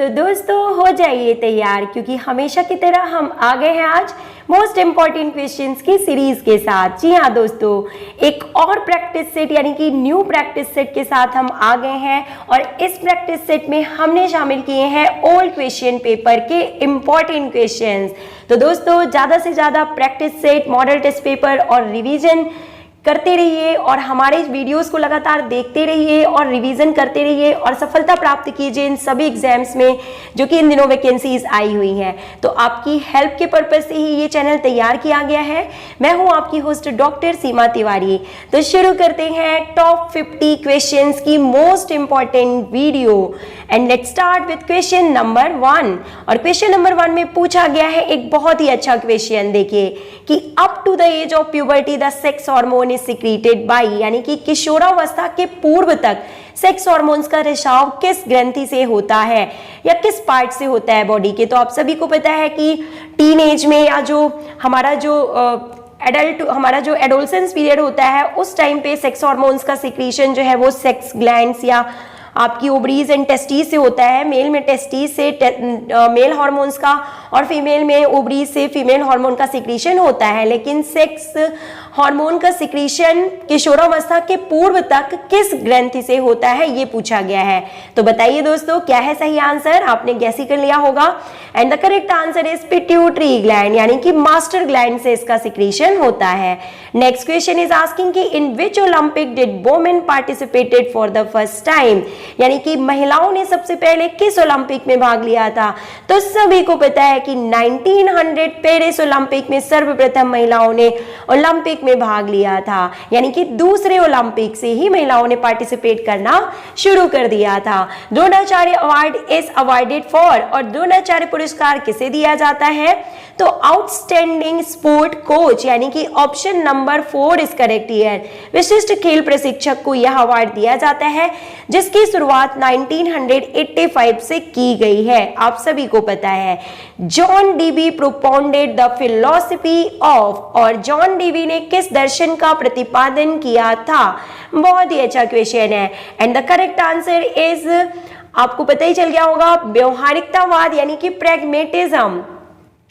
तो दोस्तों हो जाइए तैयार, क्योंकि हमेशा की तरह हम आ गए हैं आज मोस्ट इम्पॉर्टेंट क्वेश्चंस की सीरीज के साथ। जी हाँ दोस्तों, एक और प्रैक्टिस सेट यानी कि न्यू प्रैक्टिस सेट के साथ हम आ गए हैं और इस प्रैक्टिस सेट में हमने शामिल किए हैं ओल्ड क्वेश्चन पेपर के इम्पॉर्टेंट क्वेश्चंस। तो दोस्तों ज़्यादा से ज़्यादा practice set, model test paper और रिवीजन करते रहिए और हमारे वीडियोस को लगातार देखते रहिए और रिवीजन करते रहिए और सफलता प्राप्त कीजिए इन सभी एग्जाम्स में जो कि इन दिनों वैकेंसीज आई हुई हैं। तो आपकी हेल्प के पर्पज से ही ये चैनल तैयार किया गया है। मैं हूं आपकी होस्ट डॉक्टर सीमा तिवारी। तो शुरू करते हैं टॉप 50 क्वेश्चंस की most important video and let's start with question number 1। और क्वेश्चन नंबर 1 में पूछा गया है एक बहुत ही अच्छा क्वेश्चन। देखिए कि up to the age of puberty the sex hormone is secreted by, यानी कि किशोरावस्था के पूर्व तक सेक्स हार्मोन्स का रिसाव किस ग्रंथि से होता है या किस पार्ट से होता है बॉडी के। तो आप सभी को पता है कि टीन एज में या जो हमारा जो एडोलसेंस पीरियड होता है उस टाइम पे सेक्स हार्मोन्स का सिक्रीशन जो है वो सेक्स ग्लैंड्स या आपकी ओवरीज एंड टेस्टिस से होता है। मेल में टेस्टिस से मेल हार्मोन्स का और फीमेल में ओवरीज से फीमेल हार्मोन का सिक्रीशन होता है। लेकिन सेक्स हार्मोन का सिक्रीशन किशोरावस्था के पूर्व तक किस ग्रंथि से होता है ये पूछा गया है। तो बताइए दोस्तों क्या है सही आंसर। आपने गैस ही कर लिया होगा and the correct answer is pituitary gland, यानी कि मास्टर ग्लैंड से इसका सिक्रीशन होता है। नेक्स्ट क्वेश्चन इज आस्किंग कि in which Olympic did women participated for the first time, यानी कि महिलाओं ने सबसे पहले किस ओलंपिक में भाग लिया था। तो सभी को पता है कि 1900 पेरिस ओलंपिक में सर्वप्रथम महिलाओं ने ओलंपिक में भाग लिया था, यानी कि दूसरे ओलंपिक से ही महिलाओं ने पार्टिसिपेट करना शुरू कर दिया था। Dronacharya award is awarded for, और द्रोणाचार्य पुरस्कार किसे दिया जाता है। तो आउटस्टैंडिंग स्पोर्ट कोच, यानी कि option number 4 is correct here. विशिष्ट खेल प्रशिक्षक को यह अवार्ड दिया जाता है जिसकी शुरुआत 1985 से की गई है। आप सभी को पता है John Dewey propounded the philosophy of, और जॉन डीवी ने किस दर्शन का प्रतिपादन किया था। बहुत ही अच्छा क्वेश्चन है and the correct answer is, आपको पता ही चल गया होगा, व्यवहारिकतावाद यानी कि प्रैग्मेटिज्म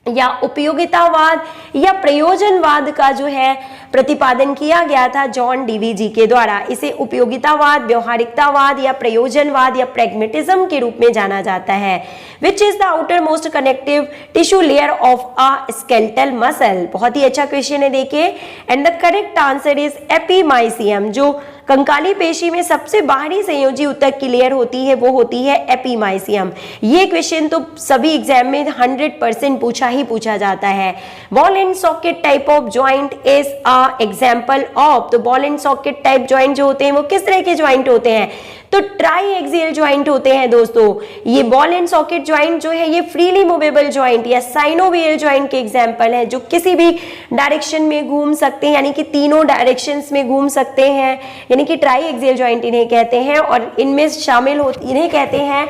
या उपयोगितावाद या प्रयोजनवाद का जो है प्रतिपादन किया गया था जॉन डीवी जी के द्वारा। इसे उपयोगितावाद, व्यवहारिकतावाद या प्रयोजनवाद या प्रैग्मेटिज्म के रूप में जाना जाता है। Which is the outer most connective tissue layer of a skeletal muscle. बहुत ही अच्छा क्वेश्चन है देखिए and the correct answer is epimysium. जो कंकाली पेशी में सबसे बाहरी संयोजी ऊतक की लेयर होती है वो होती है एपीमाइसियम। ये क्वेश्चन तो सभी एग्जाम में 100% पूछा जाता है। Ball and socket type of joint is a example of. तो ball and socket type joint जो होते हैं वो किस तरह के ज्वाइंट होते हैं। तो ट्राई एक्सियल ज्वाइंट होते हैं दोस्तों। ये बॉल एंड सॉकेट ज्वाइंट जो है ये फ्रीली मूवेबल ज्वाइंट या साइनोवियल ज्वाइंट के एग्जाम्पल है जो किसी भी डायरेक्शन में घूम सकते हैं, यानी कि तीनों डायरेक्शंस में घूम सकते हैं, यानी कि ट्राई एक्सियल ज्वाइंट इन्हें कहते हैं। और इनमें शामिल होती इन्हें कहते हैं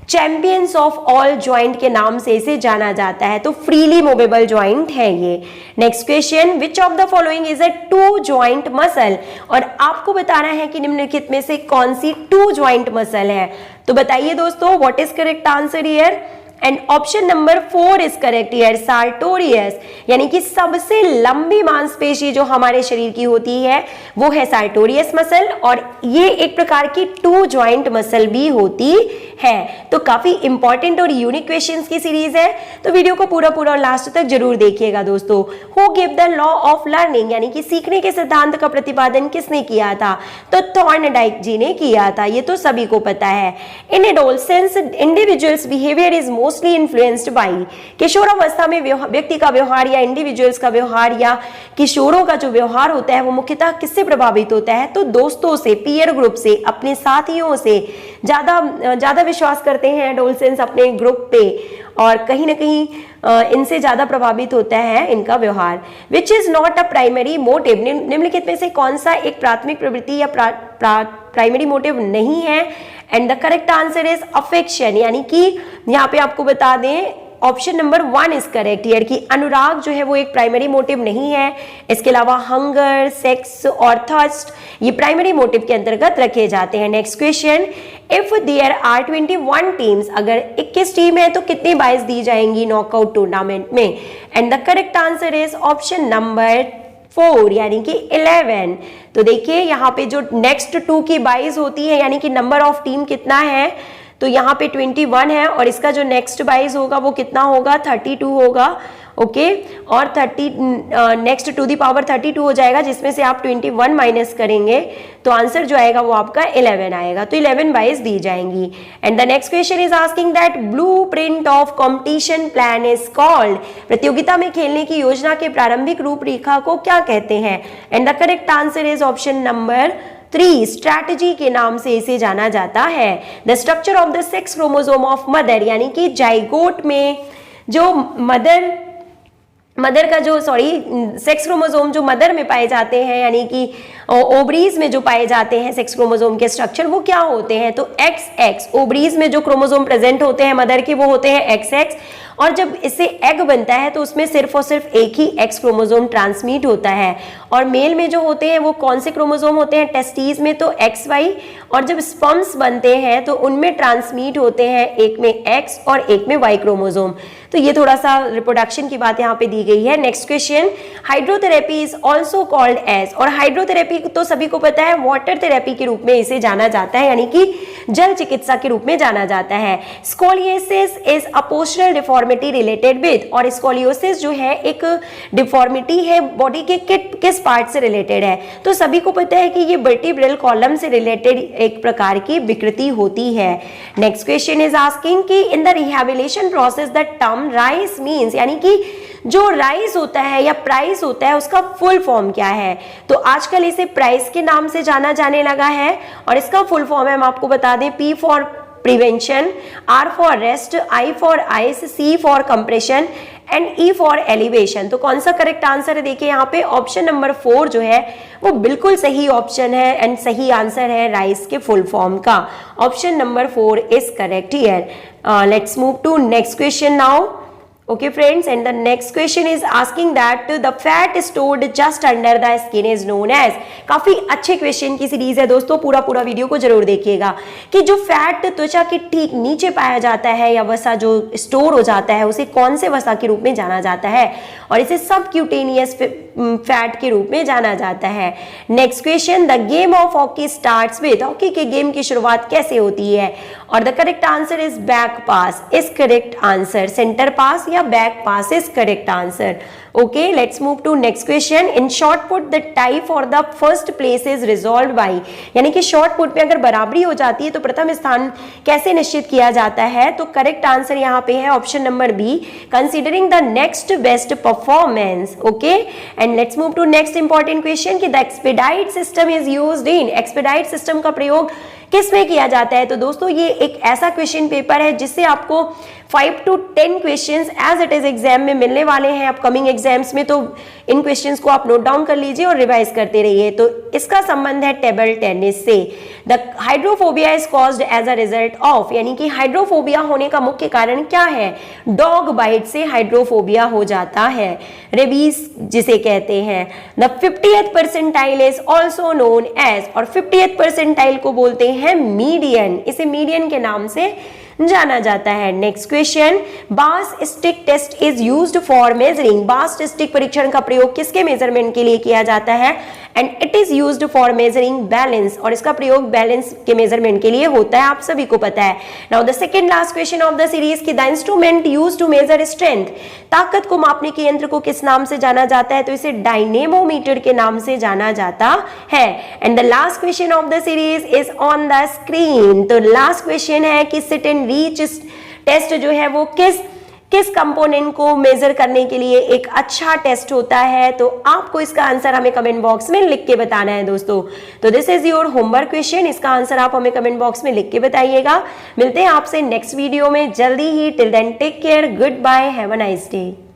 चैंपियंस ऑफ ऑल ज्वाइंट के नाम से इसे जाना जाता है। तो फ्रीली मूवेबल ज्वाइंट है ये। Next question, which of the following is a two joint muscle. और आपको बताना है कि निम्नलिखित में से कौन सी टू ज्वाइंट मसल है। तो बताइए दोस्तों what is correct answer here and option number 4 is correct here, sartorius, यानी कि सबसे लंबी मांसपेशी जो हमारे शरीर की होती है वो है सार्टोरियस मसल और ये एक प्रकार की टू ज्वाइंट मसल भी होती है। तो काफी इंपॉर्टेंट और यूनिक क्वेश्चंस की सीरीज है, तो वीडियो को पूरा और लास्ट तक जरूर देखिएगा दोस्तों। Who give the law of learning, यानी कि सीखने के सिद्धांत का प्रतिपादन किसने किया था। तो थॉर्नडाइक जी ने किया था, ये तो सभी को पता है। In adolescence individuals behaviour is mostly influenced by. किशोरावस्था में व्यक्ति का व्यवहार या इंडिविजुअल्स का व्यवहार या किशोरों का जो व्यवहार होता है वो मुख्यतः किससे प्रभावित होता है। तो दोस्तों से, पीयर ग्रुप से, अपने साथियों से ज्यादा विश्वास करते हैं एडोलसेंस अपने ग्रुप पे और कहीं ना कहीं इनसे ज्यादा प्रभावित होता है इनका व्यवहार। Which is not a primary motive, निम्नलिखित में से कौन सा एक प्राथमिक प्रवृत्ति या प्राइमरी मोटिव नहीं है। And the correct answer is affection, यानी कि यहाँ पे आपको बता दें option number 1 is correct here कि अनुराग जो है वो एक प्राइमरी मोटिव नहीं है। इसके अलावा हंगर, सेक्स और थर्स्ट ये प्राइमरी मोटिव के अंतर्गत रखे जाते हैं। Next question, if there are 21 teams, अगर 21 टीम है तो कितनी बाइज दी जाएंगी नॉकआउट टूर्नामेंट में? And the correct answer is option number 4 यानी कि 11। तो देखिए यहाँ पे जो नेक्स्ट 2 की बाइज होती है यानी कि नंबर ऑफ टीम कितना है, तो यहाँ पे 21 है और इसका जो नेक्स्ट बाइज होगा वो कितना होगा, 32 होगा। ओके और 30 नेक्स्ट टू दी पावर 32 हो जाएगा, जिसमें से आप 21 माइनस करेंगे तो आंसर जो आएगा वो आपका 11 आएगा। तो 11 बाइज दी जाएंगी। And the next question is asking that blueprint of competition plan is called, प्रतियोगिता में खेलने की योजना के प्रारंभिक रूपरेखा को क्या कहते हैं? And the correct answer is option number 3 strategy के नाम से इसे जाना जाता है। The structure of the sex chromosome of mother, यानी कि जाइगोट में जो मदर का जो सेक्स क्रोमोसोम जो मदर में पाए जाते हैं यानी कि ओवरीज में जो पाए जाते हैं सेक्स क्रोमोसोम के स्ट्रक्चर वो क्या होते हैं? तो XX, ओवरीज में जो क्रोमोसोम प्रेजेंट होते हैं मदर के वो होते हैं XX, और जब इससे एग बनता है तो उसमें सिर्फ और सिर्फ एक ही X क्रोमोसोम ट्रांसमिट होता है। और मेल में जो होते हैं वो कौन से क्रोमोसोम होते हैं? टेस्टीज में तो XY, और जब स्पर्म्स बनते हैं तो उनमें ट्रांसमिट होते हैं एक में X और एक में Y क्रोमोसोम। तो ये थोड़ा सा रिप्रोडक्शन की बात यहाँ पे दी गई है। Next question, hydrotherapy is also called as, और हाइड्रोथेरेपी तो सभी को पता है वाटर थेरेपी के रूप में इसे जाना जाता है यानी कि जल चिकित्सा के रूप में जाना जाता है। Scoliosis is a postural deformity related with, और स्कोलियोसिस जो है एक डिफॉर्मिटी है बॉडी के किस पार्ट से रिलेटेड है? तो सभी को पता है कि ये वर्टिब्रल कॉलम से रिलेटेड एक प्रकार की विकृति होती है। नेक्स्ट क्वेश्चन इज आस्किंग कि in the rehabilitation process the term rice means, यानी कि जो राइस होता है या प्राइस होता है उसका फुल फॉर्म क्या है? तो आजकल इसे प्राइस के नाम से जाना जाने लगा है और इसका फुल फॉर्म है, हम आपको बता दें, P for prevention, R for rest, I for ice, C for compression and E for elevation. तो कौन सा करेक्ट आंसर है? देखिए यहाँ पे ऑप्शन नंबर 4 जो है वो बिल्कुल सही ऑप्शन है एंड सही आंसर है राइस के फुल फॉर्म का। Option number 4 is correct here. Let's move to next question now. Okay friends, and the next question is asking that the fat stored just under the skin is known as, काफी अच्छे question की series है दोस्तों, पूरा video को जरूर देखिएगा कि जो फैट त्वचा के ठीक नीचे पाया जाता है या वसा जो स्टोर हो जाता है उसे कौन से वसा के रूप में जाना जाता है? और इसे सबक्यूटेनियस फैट के रूप में जाना जाता है। Next question, the game of hockey starts with, hockey के गेम की शुरुआत कैसे होती है? और the correct answer is back pass is correct answer, centre pass या back pass is correct answer. Okay, let's move to next question. In short put the tie for the first place is resolved by, यानी कि short put में अगर बराबरी हो जाती है तो प्रथम स्थान कैसे निश्चित किया जाता है? तो करेक्ट आंसर यहाँ पे है option number B, considering the next best performance. Okay, and let's move to next important question कि the expedite system is used in, expedite system का प्रयोग किस में किया जाता है? तो दोस्तों ये एक ऐसा क्वेश्चन पेपर है जिससे आपको 5 to 10 questions as it is exam में मिलने वाले हैं अपकमिंग एग्जाम्स में, तो इन क्वेश्चंस को आप नोट डाउन कर लीजिए और रिवाइज करते रहिए। तो इसका संबंध है टेबल टेनिस से। The hydrophobia is caused as a result of, यानी कि हाइड्रोफोबिया होने का मुख्य कारण क्या है? डॉग बाइट से हाइड्रोफोबिया हो जाता है, रेबीज जिसे कहते हैं। The 50th percentile is also known as, और 50th परसेंटाइल को बोलते हैं मीडियन, इसे मीडियन के नाम से जाना जाता है। Next question, bass stick test is used for measuring, bass stick परीक्षण का प्रयोग किसके मेजरमेंट के लिए किया जाता है? And it is used for measuring balance, और इसका प्रयोग बैलेंस के मेजरमेंट के लिए होता है, आप सभी को पता है। Now the second last question of the series की the instrument used to measure strength, ताकत को मापने के यंत्र को किस नाम से जाना जाता है? तो इसे डायनेमोमीटर के नाम से जाना जाता है। And the last question of the series is on the screen. तो लास्ट क्वेश्चन है कि सिट एंड रीच टेस्ट जो है वो किस कंपोनेंट को मेजर करने के लिए एक अच्छा टेस्ट होता है? तो आपको इसका आंसर हमें कमेंट बॉक्स में लिख के बताना है दोस्तों। तो this is your homework question, इसका आंसर आप हमें कमेंट बॉक्स में लिख के बताइएगा। मिलते हैं आपसे नेक्स्ट वीडियो में जल्दी ही। Till then take care, good bye, have a nice day.